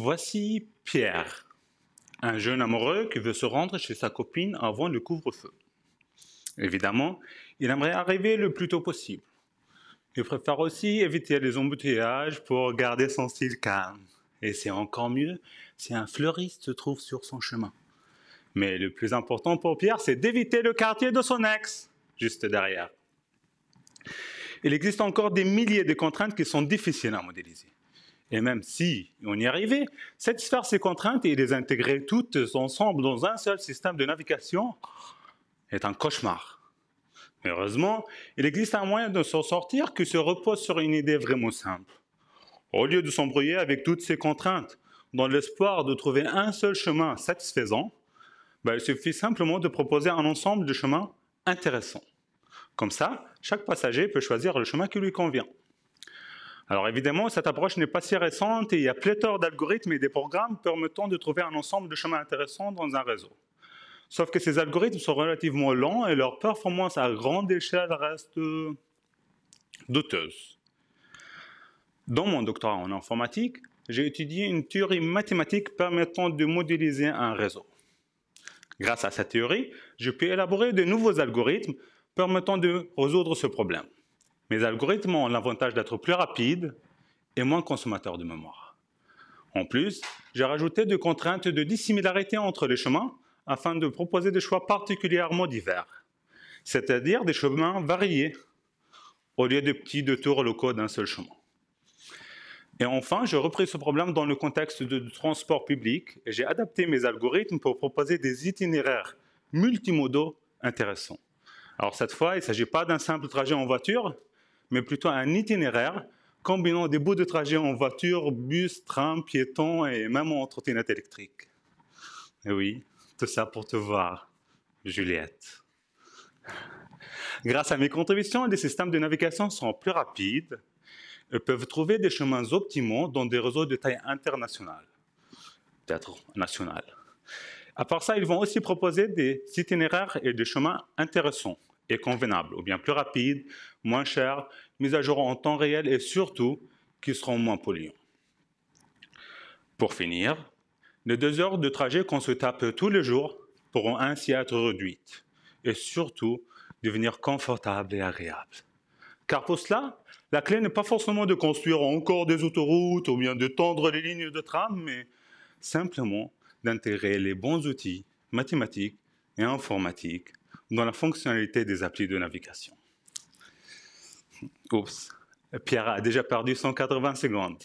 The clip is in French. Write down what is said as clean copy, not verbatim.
Voici Pierre, un jeune amoureux qui veut se rendre chez sa copine avant le couvre-feu. Évidemment, il aimerait arriver le plus tôt possible. Il préfère aussi éviter les embouteillages pour garder son style calme. Et c'est encore mieux si un fleuriste se trouve sur son chemin. Mais le plus important pour Pierre, c'est d'éviter le quartier de son ex, juste derrière. Il existe encore des milliers de contraintes qui sont difficiles à modéliser. Et même si on y arrivait, satisfaire ces contraintes et les intégrer toutes ensemble dans un seul système de navigation est un cauchemar. Heureusement, il existe un moyen de s'en sortir qui se repose sur une idée vraiment simple. Au lieu de s'embrouiller avec toutes ces contraintes, dans l'espoir de trouver un seul chemin satisfaisant, il suffit simplement de proposer un ensemble de chemins intéressants. Comme ça, chaque passager peut choisir le chemin qui lui convient. Alors évidemment, cette approche n'est pas si récente et il y a pléthore d'algorithmes et des programmes permettant de trouver un ensemble de chemins intéressants dans un réseau. Sauf que ces algorithmes sont relativement lents et leur performance à grande échelle reste douteuse. Dans mon doctorat en informatique, j'ai étudié une théorie mathématique permettant de modéliser un réseau. Grâce à cette théorie, je peux élaborer de nouveaux algorithmes permettant de résoudre ce problème. Mes algorithmes ont l'avantage d'être plus rapides et moins consommateurs de mémoire. En plus, j'ai rajouté des contraintes de dissimilarité entre les chemins afin de proposer des choix particulièrement divers, c'est-à-dire des chemins variés, au lieu de petits détours locaux d'un seul chemin. Et enfin, j'ai repris ce problème dans le contexte de transport public et j'ai adapté mes algorithmes pour proposer des itinéraires multimodaux intéressants. Alors cette fois, il ne s'agit pas d'un simple trajet en voiture, mais plutôt un itinéraire combinant des bouts de trajet en voiture, bus, tram, piéton et même en trottinette électrique. Et oui, tout ça pour te voir, Juliette. Grâce à mes contributions, les systèmes de navigation sont plus rapides et peuvent trouver des chemins optimaux dans des réseaux de taille internationale, peut-être nationale. À part ça, ils vont aussi proposer des itinéraires et des chemins intéressants et convenables, ou bien plus rapides, moins chers, mis à jour en temps réel et surtout, qui seront moins polluants. Pour finir, les 2 heures de trajet qu'on se tape tous les jours pourront ainsi être réduites et surtout devenir confortables et agréables. Car pour cela, la clé n'est pas forcément de construire encore des autoroutes ou bien de tendre les lignes de tram, mais simplement d'intégrer les bons outils mathématiques et informatiques dans la fonctionnalité des applis de navigation. Oups, Pierre a déjà perdu 180 secondes.